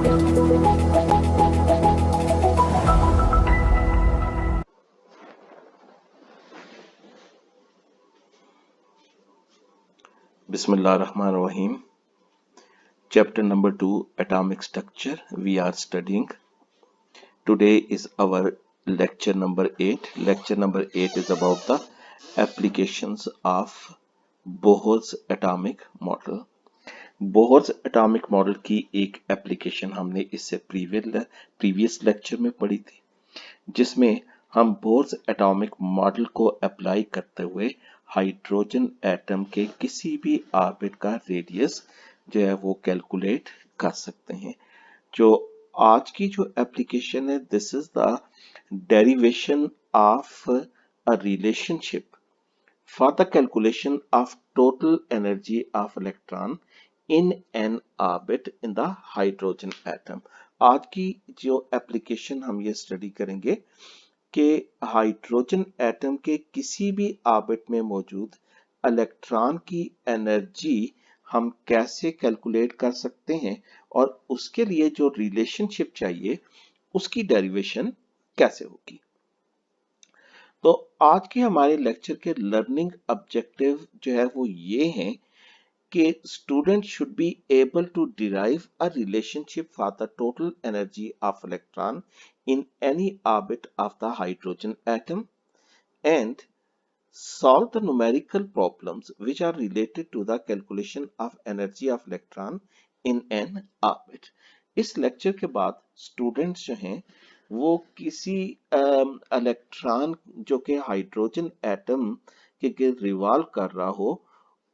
Bismillahirrahmanirrahim. Chapter number 2, Atomic Structure, we are studying. Today is our lecture number 8. Lecture number 8 is about the applications of Bohr's atomic model. Bohr's atomic model की एक application हमने इससे previous lecture में पढ़ी थी, जिसमें हम Bohr's atomic model को अप्लाई करते हुए हाइड्रोजन एटम के किसी भी ऑर्बिट का रेडियस जो है वो कैलकुलेट कर सकते हैं। जो आज की जो एप्लीकेशन है, this is the derivation of a relationship for the calculation of total energy of electron in an orbit in the hydrogen atom. आज की जो एप्लीकेशन हम ये स्टडी करेंगे कि हाइड्रोजन एटम के किसी भी ऑर्बिट में मौजूद इलेक्ट्रॉन की एनर्जी हम कैसे कैलकुलेट कर सकते हैं और उसके लिए जो रिलेशनशिप चाहिए उसकी डेरिवेशन कैसे होगी। तो आज के हमारे लेक्चर के लर्निंग ऑब्जेक्टिव जो है वो ये हैं कि student should be able to derive a relationship for the total energy of electron in any orbit of the hydrogen atom and solve the numerical problems which are related to the calculation of energy of electron in an orbit. इस lecture के बाद students जो हैं वो किसी electron जो कि hydrogen atom के गिर्द रिवॉल्व कर रहा हो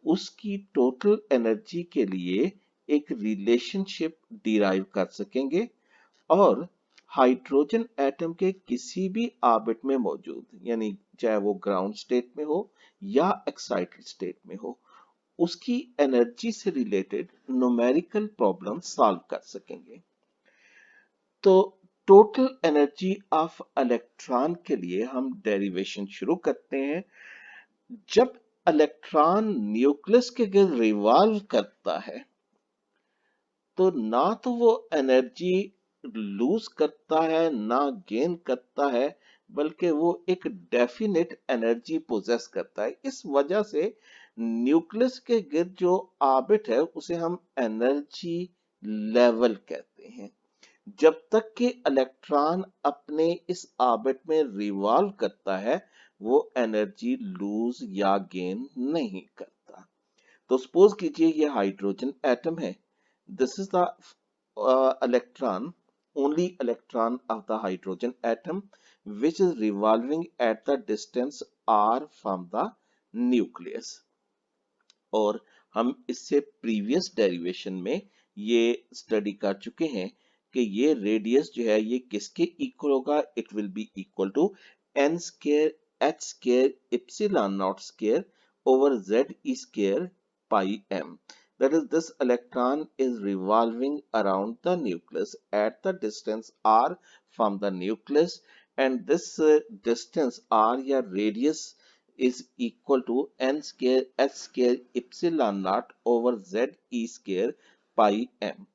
उसकी टोटल एनर्जी के लिए एक रिलेशनशिप डिराइव कर सकेंगे और हाइड्रोजन एटम के किसी भी ऑर्बिट में मौजूद, यानी चाहे वो ग्राउंड स्टेट में हो या एक्साइटेड स्टेट में हो, उसकी एनर्जी से रिलेटेड न्यूमेरिकल प्रॉब्लम सॉल्व कर सकेंगे। तो टोटल एनर्जी ऑफ इलेक्ट्रॉन के लिए हम डेरिवेशन शुरू करते हैं। जब इलेक्ट्रॉन न्यूक्लियस के गिर्द रिवॉल्व करता है तो ना तो वो एनर्जी लूज करता है ना गेन करता है, बल्कि वो एक डेफिनेट एनर्जी पोजेस करता है। इस वजह से न्यूक्लियस के गिर्द जो ऑर्बिट है उसे हम एनर्जी लेवल कहते हैं। जब तक कि इलेक्ट्रॉन अपने इस ऑर्बिट में रिवॉल्व करता है वो एनर्जी लूज या गेन नहीं करता। तो सपोज कीजिए ये हाइड्रोजन एटम है, this is the electron, only electron of the hydrogen atom which is revolving eight the distance r from the nucleus. और हम इससे प्रीवियस डेरिवेशन में ये स्टडी कर चुके हैं कि ये रेडियस जो है ये किसके इक्वल होगा, it will be equal to n square h square epsilon not square over z e square pi m. That is, this electron is revolving around the nucleus at the distance r from the nucleus, and this distance r या radius is equal to n square h square epsilon naught over z e square pi m.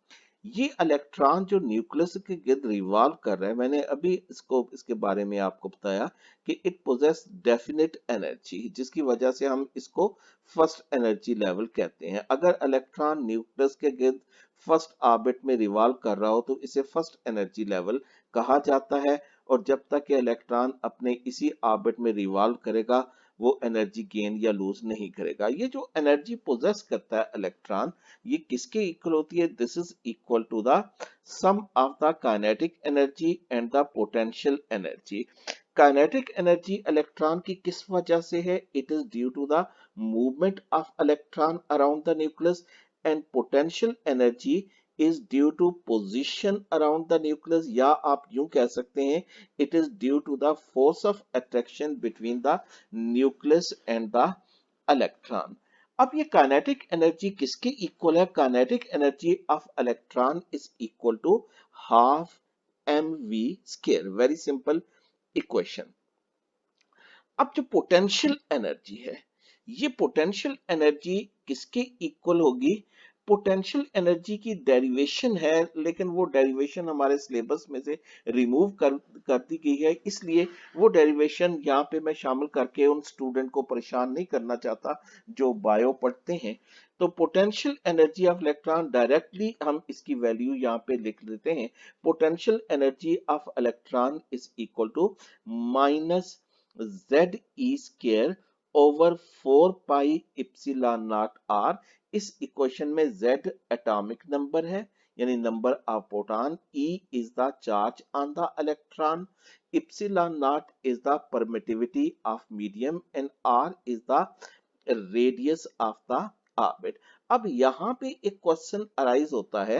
ये electron जो nucleus के गिर्द revolve कर रहा है, मैंने अभी इसके बारे में आपको बताया कि इट पोजेस डेफिनेट एनर्जी, जिसकी वजह से हम इसको फर्स्ट एनर्जी लेवल कहते हैं। अगर इलेक्ट्रॉन न्यूक्लियस के गिर्द फर्स्ट ऑर्बिट में रिवॉल्व कर रहा हो तो इसे फर्स्ट एनर्जी लेवल कहा जाता है, और जब तक ये इलेक्ट्रॉन अपने इसी ऑर्बिट में रिवॉल्व करेगा वो एनर्जी गेन या लूज नहीं करेगा। ये जो एनर्जी पोजेस करता है इलेक्ट्रॉन, ये किसके इक्वल होती है, this is equal to the sum of the kinetic energy and the potential energy. Kinetic energy electron की किस वजह से है, it is due to the movement of electron around the nucleus, and potential energy is due to position around the nucleus, या आप यूं कह सकते हैं it is due to the force of attraction between the nucleus and the electron. अब ये kinetic energy किसके equal है, kinetic energy of electron is equal to half mv square. Very simple equation. अब जो पोटेंशियल एनर्जी है, ये potential energy किसके equal होगी, पोटेंशियल एनर्जी की डेरिवेशन है, लेकिन वो डेरिवेशन हमारे सिलेबस में से रिमूव कर दी गई है, इसलिए वो डेरिवेशन यहाँ पे मैं शामिल करके उन स्टूडेंट को परेशान नहीं करना चाहता जो बायो पढ़ते हैं। तो potential energy of electron directly हम इसकी वैल्यू यहाँ पे लिख लेते हैं। Potential energy of electron is equal to minus Z E square over 4 pi epsilon not R. इस इक्वेशन में Z एटॉमिक नंबर है, यानी number of proton, E is the charge on the electron, epsilon naught is the permittivity of medium and R is the radius of the orbit। अब यहाँ पे एक question arise होता है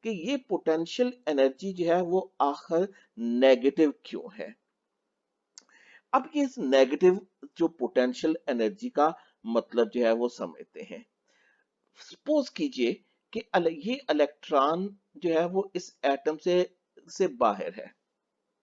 कि ये पोटेंशियल एनर्जी जो है वो आखिर नेगेटिव क्यों है। अब ये नेगेटिव जो पोटेंशियल एनर्जी का मतलब जो है वो समझते हैं। सपोज कीजिए कि ये इलेक्ट्रॉन जो है वो इस एटम से बाहर है,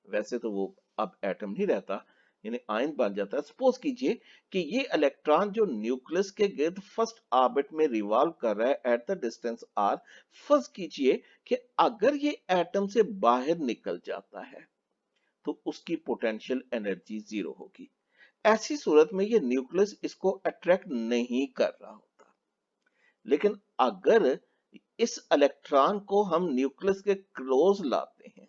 वैसे तो वो अब एटम नहीं रहता, यानी आयन बन जाता है। सपोज कीजिए कि ये इलेक्ट्रॉन जो न्यूक्लियस के गिर्द फर्स्ट ऑर्बिट में रिवॉल्व कर रहा है at the distance R. First कीजिए कि अगर ये एटम से बाहर निकल जाता है तो उसकी पोटेंशियल एनर्जी जीरो होगी। ऐसी सूरत में ये न्यूक्लियस इसको अट्रैक्ट नहीं कर रहा होता। लेकिन अगर इस इलेक्ट्रॉन को हम न्यूक्लियस के क्लोज लाते हैं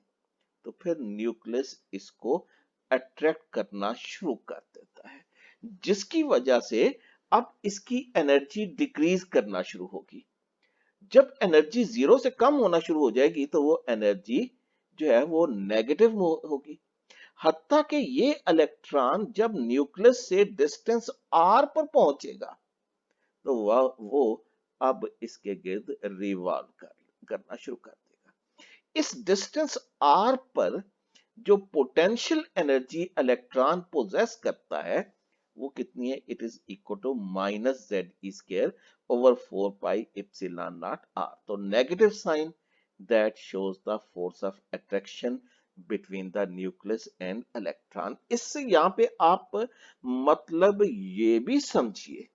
तो फिर न्यूक्लियस इसको अट्रैक्ट करना शुरू कर देता है, जिसकी वजह से अब इसकी एनर्जी डिक्रीज करना शुरू होगी। जब एनर्जी जीरो से कम होना शुरू हो जाएगी तो वो एनर्जी जो है वो नेगेटिव होगी। हत्ता कि ये इलेक्ट्रॉन जब न्यूक्लियस से डिस्टेंस आर पर पहुंचेगा तो वो अब इसके गिर्द रिवॉल्व करना शुरू कर देगा। इस डिस्टेंस आर पर जो पोटेंशियल एनर्जी इलेक्ट्रॉन पोजेस करता है वो कितनी है? It is equal to minus Z E square over 4 pi epsilon not R. तो negative sign that shows the force of attraction between the nucleus and electron. इससे यहाँ पे आप मतलब ये भी समझिए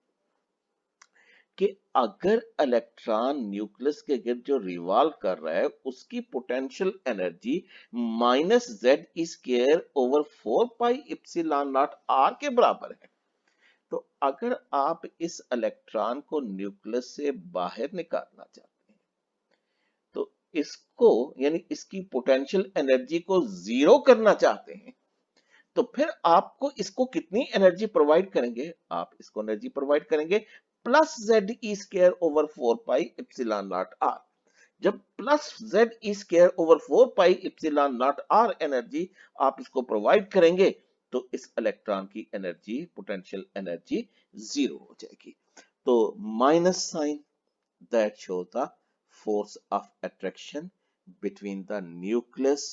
कि अगर इलेक्ट्रॉन न्यूक्लियस के गिर्द जो रिवॉल्व कर रहा है उसकी potential energy minus Z E square over 4 pi epsilon not R के बराबर है, तो अगर आप इस इलेक्ट्रॉन को न्यूक्लियस से बाहर निकालना चाहते हैं तो इसको यानी इसकी पोटेंशियल एनर्जी को जीरो करना चाहते हैं तो फिर आपको इसको कितनी एनर्जी प्रोवाइड करेंगे? आप इसको एनर्जी प्रोवाइड करेंगे plus Z E square over 4 pi epsilon not R. जब plus Z E square over 4 pi epsilon not R energy आप इसको प्रोवाइड करेंगे तो इस इलेक्ट्रॉन की एनर्जी पोटेंशियल एनर्जी जीरो हो जाएगी। तो minus sign that shows the force of attraction between the nucleus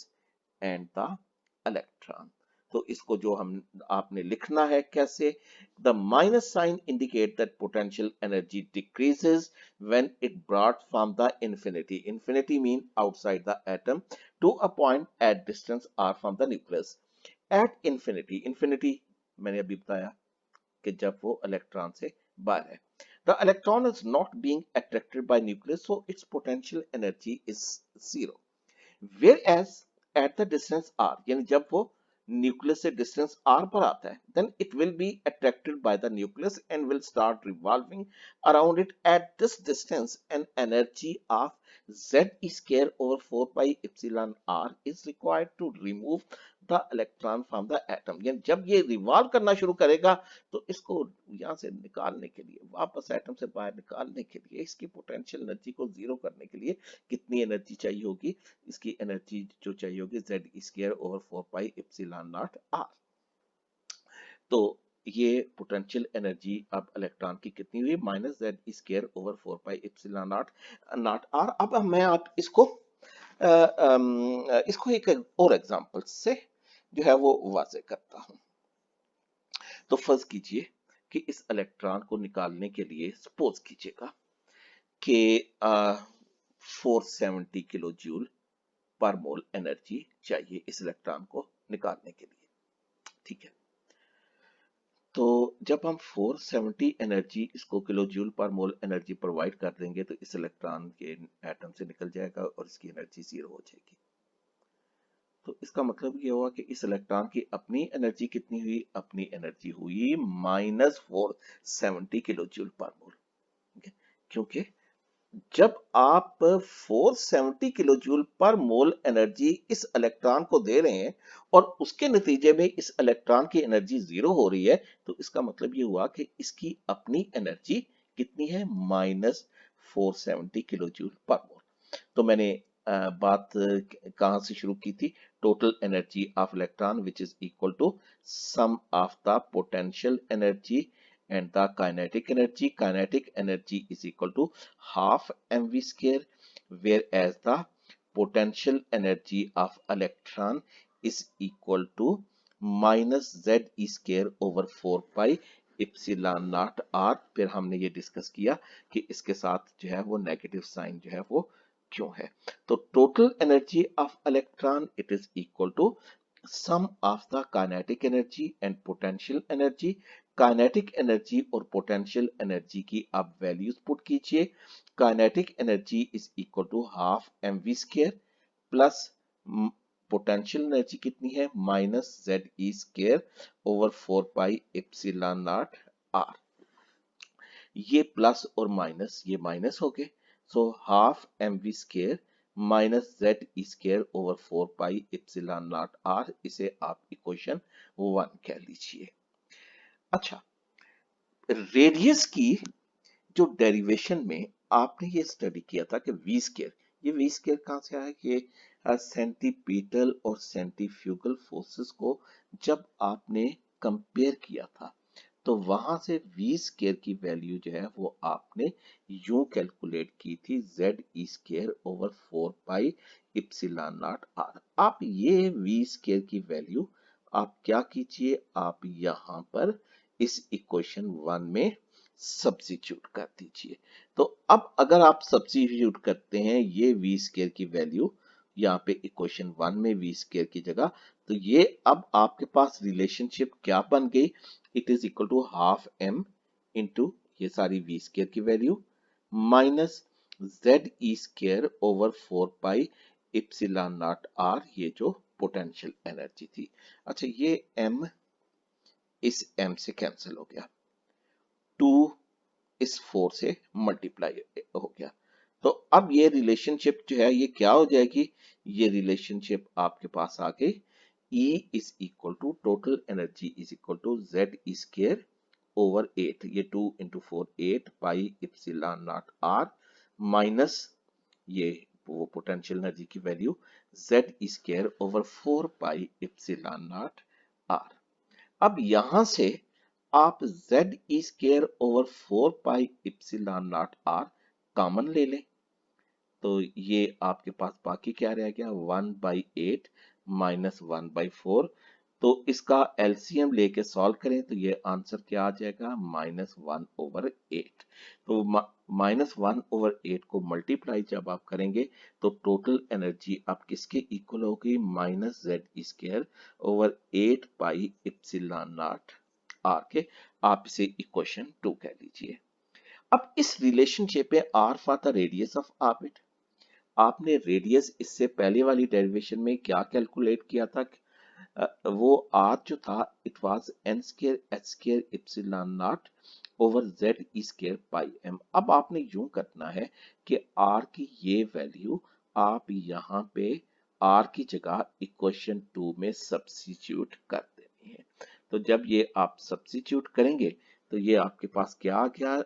and the electron. तो इसको जो हम आपने लिखना है कैसे? The minus sign indicate that potential energy decreases when it brought from the infinity. Infinity mean outside the atom to a point at distance R from the nucleus. At infinity, infinity मैंने अभी बताया कि जब वो electron से बाहर है। The electron is not being attracted by nucleus, so its potential energy is zero. Whereas at the distance r, यानी जब वो न्यूक्लियस से डिस्टेंस r पर आता है, then it will be attracted by the nucleus and will start revolving around it at this distance, and energy of z square over 4 pi epsilon r is required to remove the electron from the atom। यानी जब ये revolve करना शुरू करेगा तो इसको यहाँ से निकालने के लिए, वापस एटम से बाहर निकालने के लिए, इसकी पोटेंशियल एनर्जी को जीरो करने के लिए कितनी एनर्जी चाहिए होगी? इसकी एनर्जी जो चाहिए होगी Z square over 4 pi epsilon not R. तो ये पोटेंशियल एनर्जी अब इलेक्ट्रॉन की कितनी हुई? Minus Z square over 4 pi epsilon not R. अब मैं आप इसको एक और एग्जांपल से जो है वो वाजे करता हूं। तो फर्ज कीजिए कि इस इलेक्ट्रॉन को निकालने के लिए सपोज कीजिएगा कि 470 किलो जूल पर मोल एनर्जी चाहिए इस इलेक्ट्रॉन को निकालने के लिए। ठीक है, तो जब हम 470 एनर्जी इसको किलो जूल पर मोल एनर्जी प्रोवाइड कर देंगे तो इस इलेक्ट्रॉन के एटम से निकल जाएगा और इसकी एनर्जी 0 हो जाएगी। तो इसका मतलब ये हुआ कि इस इलेक्ट्रॉन की अपनी एनर्जी कितनी हुई, अपनी एनर्जी हुई -470 किलो जूल पर मोल। क्योंकि जब आप 470 किलो जूल पर मोल एनर्जी इस इलेक्ट्रॉन को दे रहे हैं और उसके नतीजे में इस इलेक्ट्रॉन की एनर्जी 0 हो रही है, तो इसका मतलब ये हुआ कि इसकी अपनी एनर्जी कितनी है, -470 किलो जूल पर मोल। तो मैंने बात कहां से शुरू की थी, total energy of electron which is equal to sum of the potential energy and the kinetic energy. Kinetic energy is equal to half mv square, whereas the potential energy of electron is equal to minus ze square over 4 pi epsilon not R. फिर हमने ये discuss किया कि इसके साथ जो है वो नेगेटिव साइन जो है वो क्यों है। तो total energy of electron it is equal to sum of the kinetic energy and potential energy. Kinetic energy और पोटेंशियल एनर्जी की आप वैल्यूज पुट कीजिए। Kinetic energy is equal to half M V square plus potential energy कितनी है, -ze² over 4 pi epsilon not R. ये plus और minus ये minus हो गए, so half M V square -ze² over 4 pi epsilon not are. इसे आप equation 1 कह लीजिए। अच्छा, रेडियस की जो डेरिवेशन में आपने ये स्टडी किया था कि वी स्क्वायर, ये वी स्क्वायर कहां से आया कि सेंटीपीटल और सेंटीफ्यूगल फोर्सेस को जब आपने कंपेयर किया था तो वहां से वी स्क्वायर की वैल्यू जो है वो आपने यूं कैलकुलेट की थी ze² over 4 pi epsilon not R. आप ये वी स्क्वायर की वैल्यू आप क्या कीजिए, आप यहां पर इस इक्वेशन 1 में सब्स्टिट्यूट कर दीजिए। तो अब अगर आप सब्स्टिट्यूट करते हैं ये वी स्क्वायर की वैल्यू यहाँ पे इक्वेशन 1 में वी स्क्वायर की जगह, तो ये अब आपके पास रिलेशनशिप क्या बन गई, it is equal to half M into ये सारी वी स्क्वायर की value minus ze² over 4 pi epsilon not R, ये जो पोटेंशियल एनर्जी थी। अच्छा, ये m इस m से कैंसिल हो गया, 2 इस 4 से मल्टीप्लाई हो गया। तो अब ये रिलेशनशिप जो है ये क्या हो जाएगी, ये रिलेशनशिप आपके पास आ गई E is equal to total energy is equal to ze² over 8, ये 2 into 4 8 pi epsilon not R minus ये वो पोटेंशियल एनर्जी की value ze² over 4 pi epsilon not R. अब यहां से आप ze² over 4 pi epsilon not R common ले लें, तो ये आपके पास बाकी क्या रह गया, 1/8 माइनस 1/4। तो इसका एलसीएम लेके सॉल्व करें तो ये आंसर क्या आ जाएगा, -1/8। तो -1/8 को मल्टीप्लाई जब आप करेंगे तो टोटल एनर्जी आप किसके इक्वल होगी, -ze² over 8 pi epsilon not R के। आप इसे इक्वेशन 2 कह लीजिए। अब इस रिलेशनशिप पे R for the radius of orbit, आपने रेडियस इससे पहले वाली डेरिवेशन में क्या कैलकुलेट किया था, वो आर जो था it was n² epsilon not over ze² pi m। अब आपने यूं करना है कि आर की ये वैल्यू आप यहाँ पे आर की जगह इक्वेशन 2 में सब्स्टिट्यूट कर देनी है। तो जब ये आप सब्स्टिट्यूट करेंगे तो ये आपके पास क्या आ गया,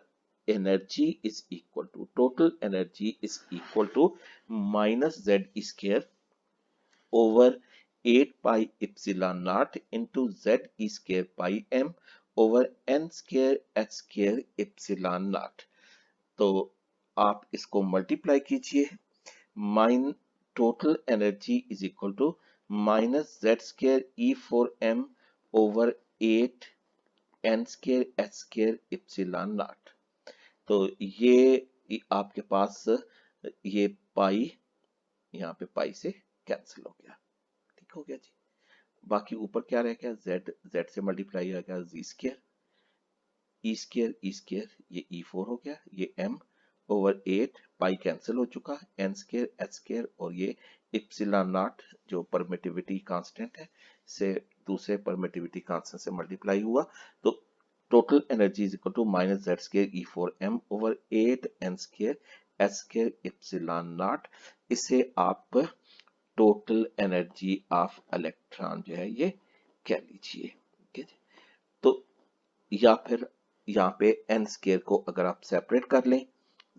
energy is equal to total energy is equal to -ze² over 8 pi epsilon naught into ze² pi m over n² h² epsilon naught। तो आप इसको मल्टीप्लाई कीजिए, mine total energy is equal to -z² e4m over 8 n² h² epsilon naught। तो ये आपके पास ये पाई यहाँ पे पाई से कैंसिल हो गया, ठीक हो गया जी। बाकी ऊपर क्या रह गया, z से मल्टीप्लाई हो गया z², ई स्केयर ये E4 हो गया, ये m ओवर 8 पाई कैंसिल हो चुका, n स्केयर h स्केयर और ये इप्सिलॉन नॉट जो परमिटिविटी कांस्टेंट है से दूसरे परमिटिविटी कांस्टेंट से मल्टीप्लाई हुआ, तो total energy is equal to minus Z square E4m over 8 n square h square epsilon not. इसे आप टोटल एनर्जी ऑफ इलेक्ट्रॉन जो है ये कह लीजिए। ठीक है जी। तो या फिर यहाँ पे n स्केयर को अगर आप सेपरेट कर लें,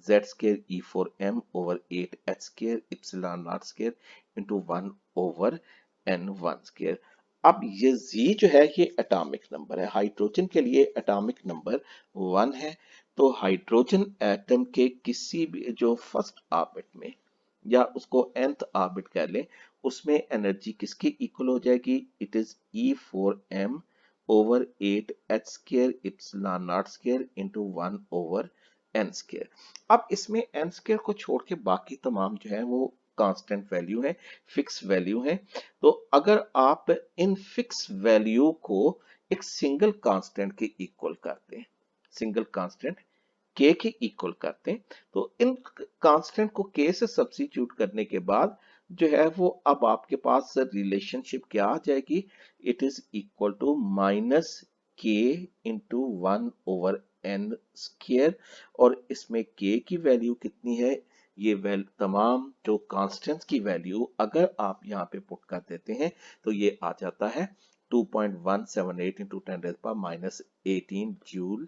z square E4m over 8 h square epsilon not square into 1 over n1 square. अब ये z जो है ये एटॉमिक नंबर है, हाइड्रोजन के लिए एटॉमिक नंबर 1 है। तो हाइड्रोजन एटम के किसी भी जो फर्स्ट ऑर्बिट में या उसको nth ऑर्बिट कह लें, उसमें एनर्जी किसके इक्वल हो जाएगी, it is E4m over 8 h square epsilon not square into 1 over n square. अब इसमें n स्केयर को छोड़ के बाकी तमाम जो है वो कांस्टेंट वैल्यू है, फिक्स वैल्यू है। तो अगर आप इन फिक्स वैल्यू को एक सिंगल कांस्टेंट के इक्वल करते हैं, सिंगल कांस्टेंट k के इक्वल करते हैं, तो इन कांस्टेंट को k से सब्स्टिट्यूट करने के बाद जो है वो अब आपके पास रिलेशनशिप क्या आ जाएगी, it is equal to minus k into 1 over n square. और इसमें k की वैल्यू कितनी है, ये तमाम जो कांस्टेंट्स की वैल्यू अगर आप यहाँ पे पुट कर देते हैं तो ये आ जाता है 2.178 इंटू 10⁻⁻18 जूल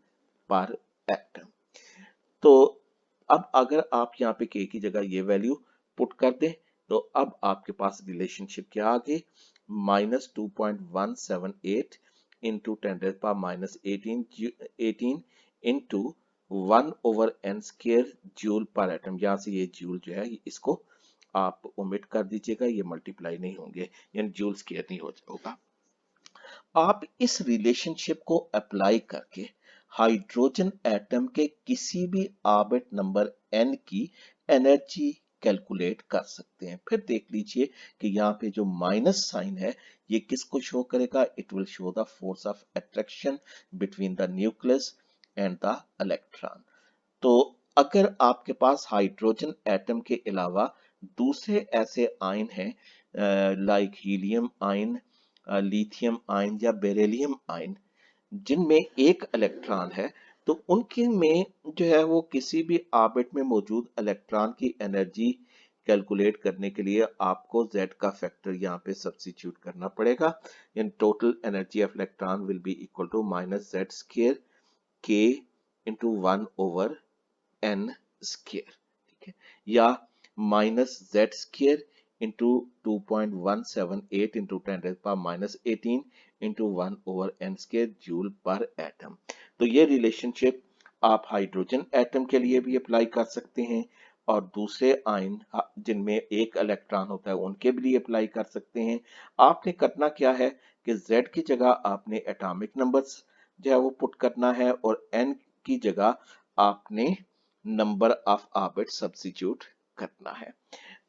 पर एटम। तो अब अगर आप यहाँ पे k की जगह ये वैल्यू पुट कर दें तो अब आपके पास रिलेशनशिप क्या आ गई, -2.178 into 10⁻⁻18 into 1 over n square joule per atom. यहाँ से ये जूल जो है इसको आप ओमिट कर दीजिएगा, ये मल्टीप्लाई नहीं होंगे, यानी जूल स्क्वायर नहीं होगा। आप इस रिलेशनशिप को अप्लाई करके हाइड्रोजन एटम के किसी भी ऑर्बिट नंबर n की एनर्जी कैलकुलेट कर सकते हैं। फिर देख लीजिए कि यहाँ पे जो माइनस साइन है ये किसको शो करेगा, it will show the force of attraction between the nucleus and the electron. तो अगर आपके पास हाइड्रोजन एटम के अलावा दूसरे ऐसे आयन हैं like helium ion, lithium ion या बेरिलियम आयन जिनमें एक इलेक्ट्रॉन है, तो उनके में जो है वो किसी भी ऑर्बिट में मौजूद इलेक्ट्रॉन की एनर्जी कैलकुलेट करने के लिए आपको z का फैक्टर यहाँ पे सब्स्टिट्यूट करना पड़ेगा। In total energy of electron will be equal to minus Z square k into 1 over n square. ठीक है, या minus Z square into 2.178 into 10⁻⁻18 into 1 over n square joule per atom. तो ये relationship आप hydrogen atom के लिए भी apply कर सकते हैं और दूसरे आयन जिनमें एक इलेक्ट्रॉन होता है उनके भी लिए अप्लाई कर सकते हैं। आपने करना क्या है कि z की जगह आपने एटॉमिक नंबर्स जो है वो पुट करना है और n की जगह आपने नंबर ऑफ ऑर्बिट सब्स्टिट्यूट करना है।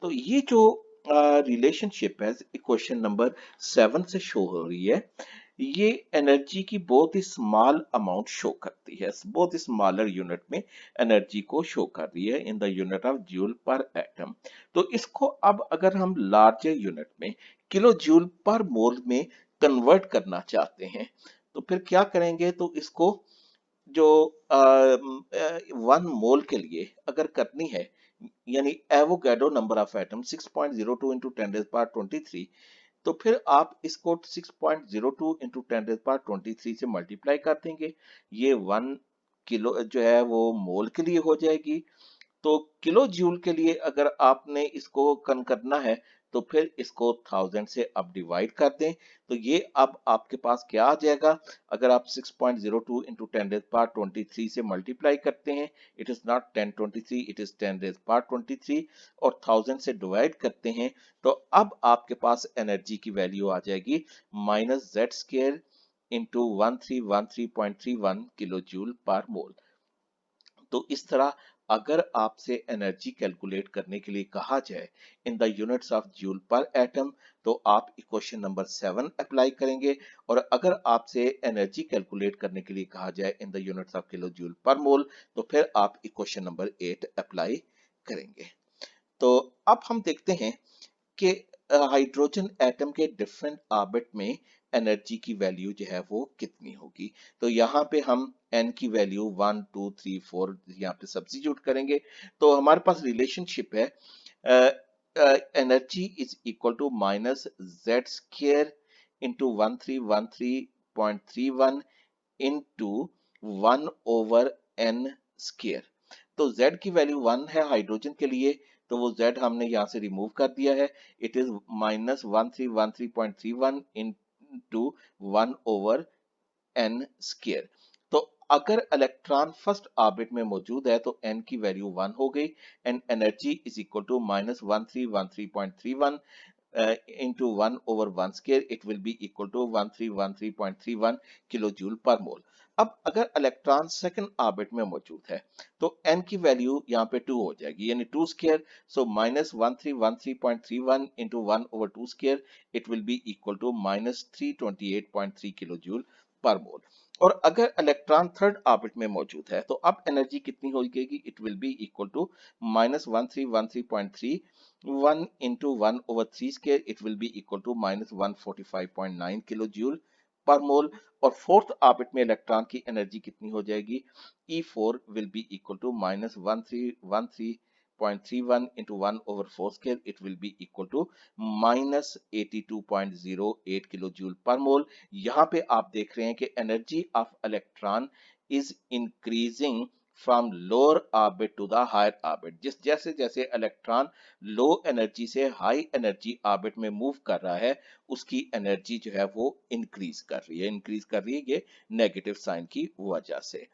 तो ये जो रिलेशनशिप है क्वेश्चन नंबर 7 से शो हो रही है, ये एनर्जी की बहुत ही स्मॉल अमाउंट शो करती है, बहुत ही स्मॉलर यूनिट में एनर्जी को शो कर रही है इन the unit of joule per atom. तो इसको अब अगर हम लार्जर यूनिट में किलो जूल पर मोल में कन्वर्ट करना चाहते हैं तो फिर क्या करेंगे, तो इसको जो 1 मोल के लिए अगर करनी है, यानी Avogadro number of atom 6.02 into 10⁻23, तो फिर आप इसको 6.02 इंटू 10⁻23 से मल्टीप्लाई कर देंगे, ये 1 किलो जो है वो मोल के लिए हो जाएगी। तो किलो जूल के लिए अगर आपने इसको कन करना है तो फिर इसको 1000 से अब डिवाइड कर दें, तो ये अब आपके पास क्या आ जाएगा, अगर आप 6.02 इंटू 10⁻23 से मल्टीप्लाई करते हैं, it is not 1023, it is 10⁻23 और 1000 से डिवाइड करते हैं, तो अब आपके पास एनर्जी की वैल्यू आ जाएगी minus Z square into 1313.31 kilo joule per mole. तो इस तरह अगर आपसे एनर्जी कैलकुलेट करने के लिए कहा जाए in the units of joule per atom, तो आप इक्वेशन नंबर 7 अप्लाई करेंगे, और अगर आपसे एनर्जी कैलकुलेट करने के लिए कहा जाए in the units of kilo joule per mole, तो फिर आप इक्वेशन नंबर 8 अप्लाई करेंगे। तो अब हम देखते हैं कि हाइड्रोजन एटम के डिफरेंट ऑर्बिट में एनर्जी की वैल्यू जो है वो कितनी होगी। तो यहाँ पे हम n की वैल्यू 1 2 3 4 यहाँ पे सब्स्टिट्यूट करेंगे, तो हमारे पास रिलेशनशिप है energy is equal to minus Z square into 1313.31 into 1/n square. तो z की वैल्यू 1 है हाइड्रोजन के लिए, तो वो z हमने यहाँ से रिमूव कर दिया है। It is minus 1313.31 into 1/n square. तो अगर इलेक्ट्रॉन फर्स्ट ऑर्बिट में मौजूद है तो n की वैल्यू 1 हो गई, and energy is equal to minus 1313.31 into 1/1 square, it will be equal to 1313.31 kilojoule per मोल। अब अगर इलेक्ट्रॉन सेकंड ऑर्बिट में मौजूद है तो n की वैल्यू यहाँ पे 2 हो जाएगी, यानी 2 square, so minus 1313.31 into 1/2 square, it will be equal to minus 328.3 kilojoule per mole. और अगर इलेक्ट्रॉन थर्ड ऑर्बिट में मौजूद है तो अब एनर्जी कितनी हो जाएगी, it will be equal to minus 1313.31 into 1/3 square, it will be equal to minus 145.9 kilo joule per mole. और फोर्थ ऑर्बिट में इलेक्ट्रॉन की एनर्जी कितनी हो जाएगी, E4 will be equal to minus 1313.31 into 1/4 square, it will be equal to minus 82.08 kilo joule per mole. यहाँ पे आप देख रहे हैं कि energy of electron is increasing from lower orbit to the higher orbit. जिस जैसे जैसे इलेक्ट्रॉन लो एनर्जी से हाई एनर्जी ऑर्बिट में मूव कर रहा है, उसकी एनर्जी जो है वो इंक्रीज कर रही है ये नेगेटिव साइन की वजह से।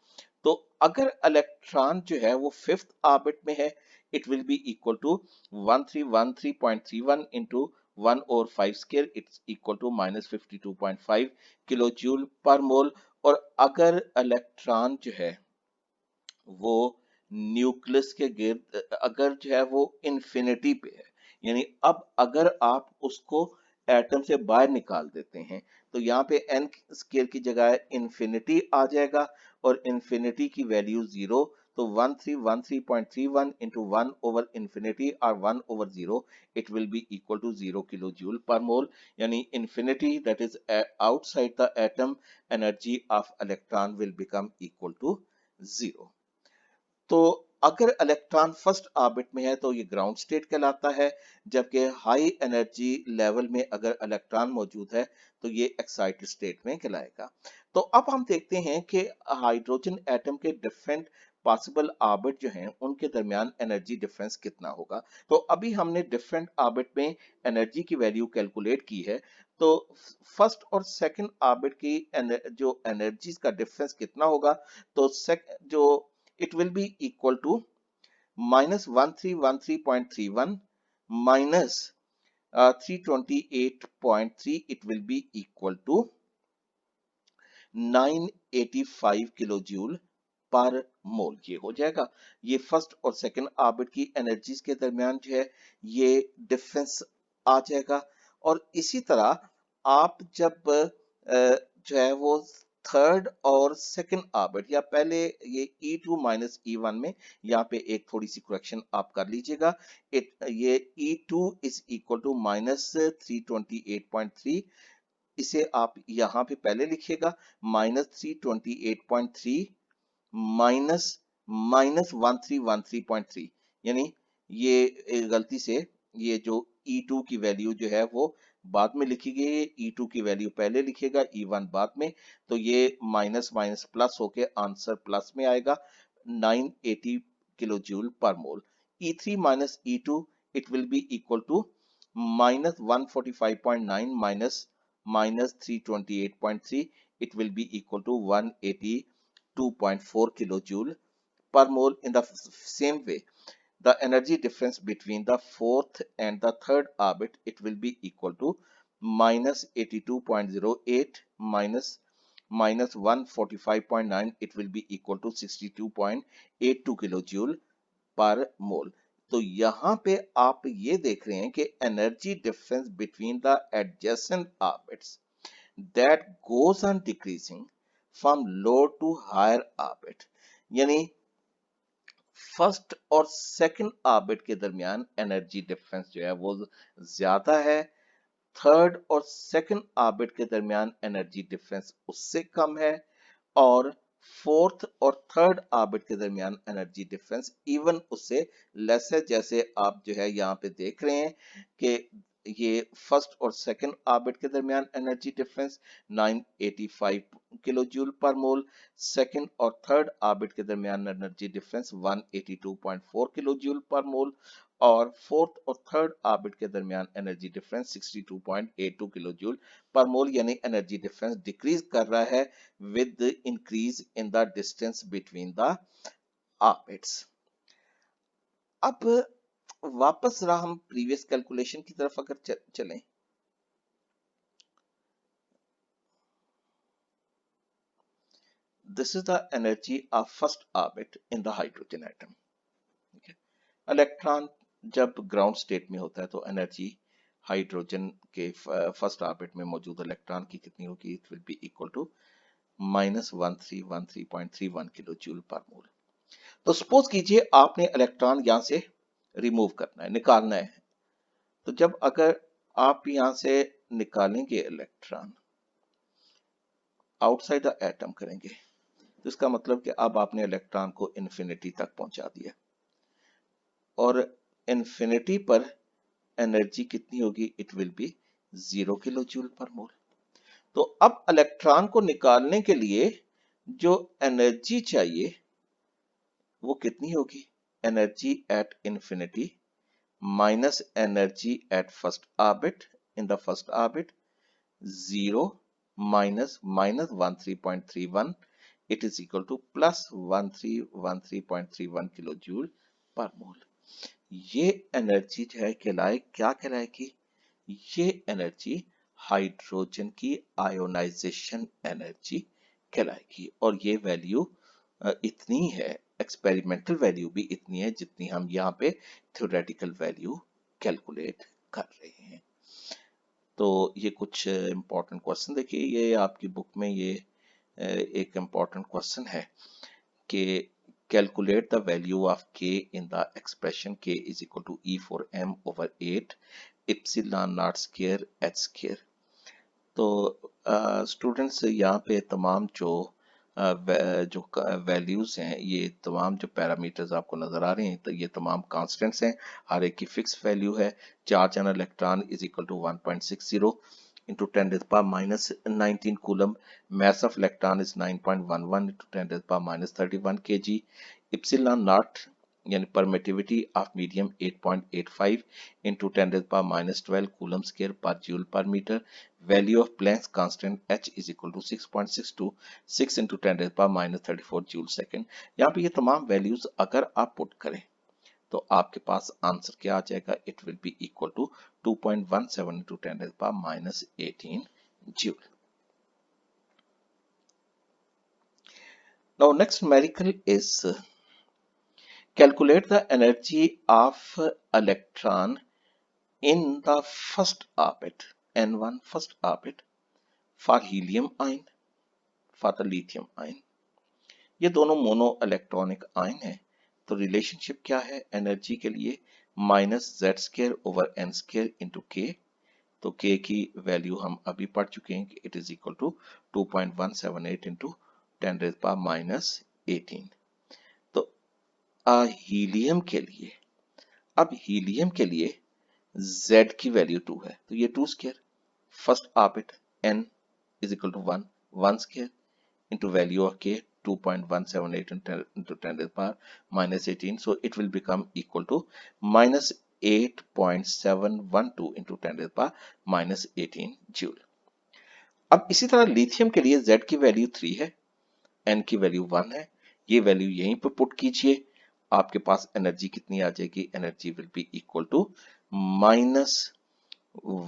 तो अगर इलेक्ट्रॉन जो है वो फिफ्थ ऑर्बिट में है, it will be equal to 1313.31 into 1/5 square, it's equal to minus 52.5 kilo joule per mole. और अगर इलेक्ट्रॉन जो है वो न्यूक्लियस के गिर्द अगर जो है वो इंफिनिटी पे है, यानी अब अगर आप उसको एटम से बाहर निकाल देते हैं तो यहाँ पे n स्केल की जगह इंफिनिटी आ जाएगा, और इंफिनिटी की वैल्यू 0, तो 1313.31 इंटू 1/infinity और 1/0, it will be equal to 0 kilo joule per mole. यानी infinity that is outside the atom, energy of electron will become equal to 0। तो अगर इलेक्ट्रॉन फर्स्ट ऑर्बिट में है तो ये ग्राउंड स्टेट कहलाता है, जबकि हाई एनर्जी लेवल में अगर इलेक्ट्रॉन मौजूद है तो ये एक्साइटेड स्टेट में कहलाएगा। तो अब हम देखते हैं कि हाइड्रोजन एटम के डिफरेंट पॉसिबल ऑर्बिट जो हैं उनके दरमियान एनर्जी डिफरेंस कितना होगा। तो अभी हमने डिफरेंट ऑर्बिट में एनर्जी की वैल्यू कैलकुलेट की है, तो फर्स्ट और सेकंड ऑर्बिट की जो एनर्जीज का डिफरेंस कितना होगा, तो जो it will be equal to minus 1313.31 minus 328.3, it will be equal to 985 kilo joule per mole ये हो जाएगा। ये फर्स्ट और सेकंड ऑर्बिट की एनर्जीज के दरमियान जो है ये डिफरेंस आ जाएगा। और इसी तरह आप जब जो है वो थर्ड और सेकंड ऑर्बिट या पहले ये E2 माइनस E1 में यहाँ पे एक थोड़ी सी करेक्शन आप कर लीजिएगा। ये E2 is equal to minus 328.3, इसे आप यहाँ पे पहले लिखिएगा माइनस 328.3 माइनस माइनस 1313.3, यानी ये गलती से ये जो E2 की वैल्यू जो है वो बाद में लिखी गई है, E2 की वैल्यू पहले लिखेगा, E1 बाद में, तो ये माइनस माइनस प्लस होके आंसर प्लस में आएगा 980 kilo joule per mole. E3 minus E2 it will be equal to minus 145.9 minus minus 328.3, it will be equal to 182.4 kilojoule per mole. In the same way, the energy difference between the fourth and the third orbit, it will be equal to minus 82.08 minus minus 145.9, it will be equal to 62.82 kilojoule पर mole. तो यहाँ पे आप ये देख रहे हैं कि energy difference between the adjacent orbits that goes on decreasing from low to higher orbit, यानी फर्स्ट और सेकंड ऑर्बिट के दरमियान एनर्जी डिफरेंस जो है वो ज्यादा है, थर्ड और सेकंड ऑर्बिट के दरमियान एनर्जी डिफरेंस उससे कम है, और फोर्थ और थर्ड ऑर्बिट के दरमियान एनर्जी डिफरेंस इवन उससे लेस है। जैसे आप जो है यहाँ पे देख रहे हैं कि ये फर्स्ट और सेकंड ऑर्बिट के दरमियान energy difference 985 kilo joule per मोल, सेकंड और थर्ड ऑर्बिट के दरमियान energy difference 182.4 kilo joule per mole, और फोर्थ और थर्ड ऑर्बिट के दरमियान energy difference 62.82 kilo joule per mole, यानी एनर्जी डिफरेंस डिक्रीज कर रहा है with the increase in the distance between the orbits। अब वापस जरा हम प्रीवियस कैलकुलेशन की तरफ अगर चलें, this is the energy of first orbit in the hydrogen atom। Electron जब ग्राउंड स्टेट में होता है तो एनर्जी हाइड्रोजन के फर्स्ट ऑर्बिट में मौजूद इलेक्ट्रॉन की कितनी होगी? It will be equal to -1313.31 kilo joule per mole. तो सपोज कीजिए आपने इलेक्ट्रॉन यहां से रिमूव करना है, निकालना है। तो जब अगर आप यहां से निकालेंगे इलेक्ट्रॉन, आउटसाइड द एटम करेंगे, तो इसका मतलब कि अब आपने इलेक्ट्रॉन को इन्फिनिटी तक पहुंचा दिया, और इन्फिनिटी पर एनर्जी कितनी होगी? It will be 0 kilo joule per mole. तो अब इलेक्ट्रॉन को निकालने के लिए जो एनर्जी चाहिए वो कितनी होगी? Energy at infinity minus energy at first orbit in the first orbit, 0 minus -13.31, it is equal to plus 1313.31 kilojoule per mole. ये एनर्जी जो है क्या कहलाएगी? ये एनर्जी हाइड्रोजन की आयोनाइजेशन एनर्जी कहलाएगी, और ये वैल्यू इतनी है, एक्सपेरिमेंटल वैल्यू भी इतनी है जितनी हम यहाँ पे थ्योरेटिकल वैल्यू कैलकुलेट कर रहे हैं। तो ये कुछ इंपॉर्टेंट क्वेश्चन देखिए, ये आपकी बुक में ये एक इंपॉर्टेंट क्वेश्चन है कि calculate the value of k in the expression k is equal to E for m over 8 epsilon not square h square. तो स्टूडेंट्स यहाँ पे तमाम जो वैल्यूज हैं, ये तमाम जो पैरामीटर्स आपको नजर आ रहे हैं, तो ये तमाम कांस्टेंट्स हैं, हर एक की फिक्स वैल्यू है। Charge on electron is equal to 1.60 into 10 to the power minus 19 coulomb, mass of electron is 9.11 into 10 to the power minus 31 kg, epsilon naught यानी permittivity of medium 8.85 into 10 to the power minus 12 coulomb square per joule per meter, value of Planck's constant H is equal to 6.62 6 into 10 to the power minus 34 joule second। यहाँ पे ये तमाम values अगर आप put करें तो आपके पास answer क्या आ जाएगा? It will be equal to 2.17 into 10 to the power minus 18 joule। Now next numerical is calculate the energy of electron in the first orbit, N1 first orbit, for helium ion, for the lithium ion। ये दोनों mono electronic ion है, तो relationship क्या है energy के लिए? -z² over n² into k। तो k की वैल्यू हम अभी पढ़ चुके हैं कि it is equal to 2.178 into 10 to the power minus 18। तो हीलियम के लिए, अब हीलियम के लिए z की वैल्यू 2 है, तो ये 2 square, first orbit n is equal to 1 square into value of k 2.178 into 10 to the power minus 18, so it will become equal to minus 8.712 into 10 to the power minus 18 joule। अब इसी तरह lithium के लिए z की value 3 है, n की value 1 है, ये वैल्यू यहीं पर पुट कीजिए, आपके पास एनर्जी कितनी आ जाएगी? Energy will be equal to minus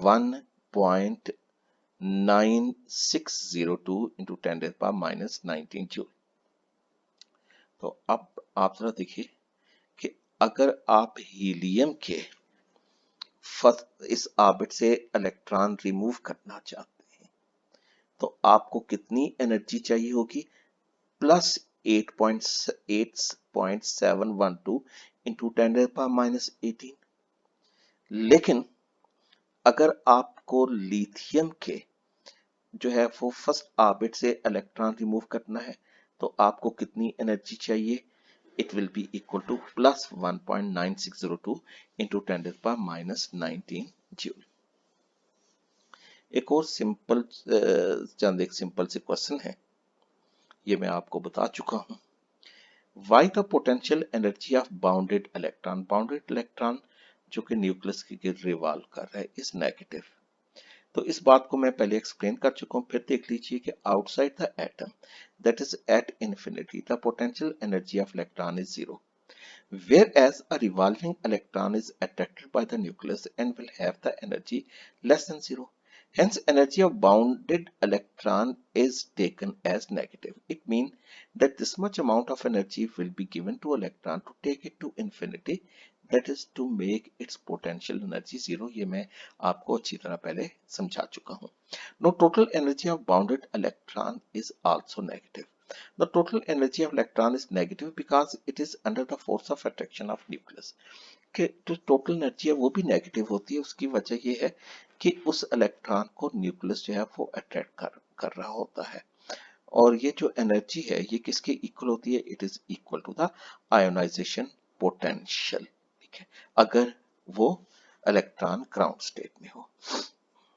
1.9602 into 10 to the power minus 19 joule. तो अब आप जरा देखिए कि अगर आप हीलियम के फर्स्ट इस ऑर्बिट से इलेक्ट्रॉन रिमूव करना चाहते हैं तो आपको कितनी एनर्जी चाहिए होगी? Plus 8.712 into 10⁻18। लेकिन अगर आपको लिथियम के जो है वो फर्स्ट ऑर्बिट से इलेक्ट्रॉन रिमूव करना है तो आपको कितनी एनर्जी चाहिए? It will be equal two plus 1.9602 into 10⁻19 joule. एक और सिंपल चंद एक सिंपल से क्वेश्चन है, ये मैं आपको बता चुका हूं। Why the potential energy of bounded electron, bounded electron जो कि न्यूक्लियस के गिर्द रिवॉल्व कर रहा है, इज नेगेटिव। तो इस बात को मैं पहले एक्सप्लेन कर चुका हूं, फिर देख लीजिए कि outside the atom that is at infinity the potential energy of electron is zero, whereas a revolving electron is attracted by the nucleus and will have the energy less than zero. Hence, energy of bounded electron is taken as negative. It means that this much amount of energy will be given to electron to take it to infinity, that is to make its potential energy zero. ये मैं आपको अच्छी तरह पहले समझा चुका हूँ. Now, total energy of bounded electron is also negative. The total energy of electron is negative because it is under the force of attraction of nucleus. कि जो टोटल एनर्जी है वो भी नेगेटिव होती है, उसकी वजह ये है कि उस इलेक्ट्रॉन को न्यूक्लियस जो है वो अट्रैक्ट कर रहा होता है। और ये जो एनर्जी है ये किसके इक्वल होती है? It is equal to the ionization potential. ठीक है, अगर वो इलेक्ट्रॉन ग्राउंड स्टेट में हो।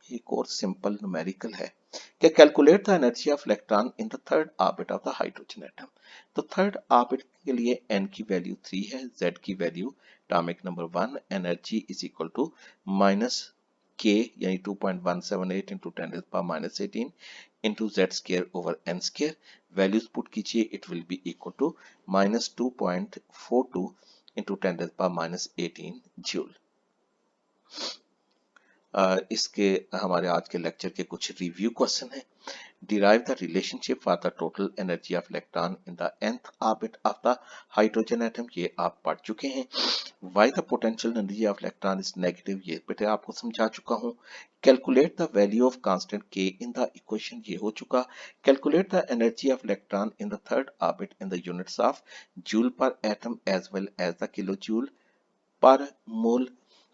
एक और सिंपल न्यूमेरिकल है कि calculate the energy of electron in the third orbit of the hydrogen atom. तो थर्ड ऑर्बिट के लिए n की वैल्यू 3 है, z की value atomic number 1, energy is equal to minus k यानी 2.178 into 10⁻18 into Z square over N square. Values put कीजिए, it will be equal to minus 2.42 into 10⁻18 joule. इसके हमारे आज के लेक्चर के कुछ रिव्यू क्वेश्चन है। Derive the relationship for the total energy of electron in the nth orbit of the hydrogen atom, ये आप पढ़ चुके हैं। Why the potential energy of electron is negative, ये बेटे आपको समझा चुका हूँ। Calculate the value of constant k in the equation, ये हो चुका। Calculate the energy of electron in the third orbit in the units of joule per atom as well as the kilo joule per mole,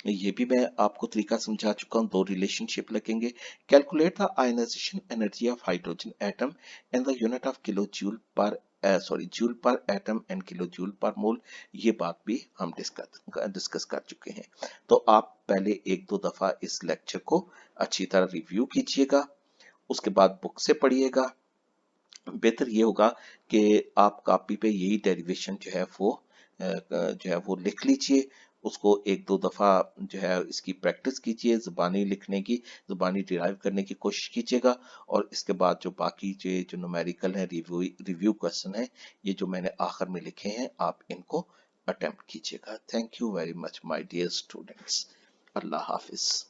ये भी मैं आपको तरीका समझा चुका हूं। दो रिलेशनशिप लगेंगे। Calculate the ionization energy of hydrogen atom in the unit of kilo joule per joule per atom and kilo joule per mole, ये बात भी हम डिस्कस कर चुके हैं। तो आप पहले एक दो दफा इस लेक्चर को अच्छी तरह रिव्यू कीजिएगा, उसके बाद बुक से पढ़िएगा। बेहतर ये होगा कि आप कॉपी पे यही डेरिवेशन जो है वो लिख लीजिए, उसको एक दो दफा जो है इसकी प्रैक्टिस कीजिए, जुबानी लिखने की, जुबानी डिराइव करने की कोशिश कीजिएगा। और इसके बाद जो बाकी जो न्यूमेरिकल है, रिव्यू क्वेश्चन है, ये जो मैंने आखिर में लिखे हैं, आप इनको अटेम्प्ट कीजिएगा। Thank you very much my dear students. अल्लाह हाफिज।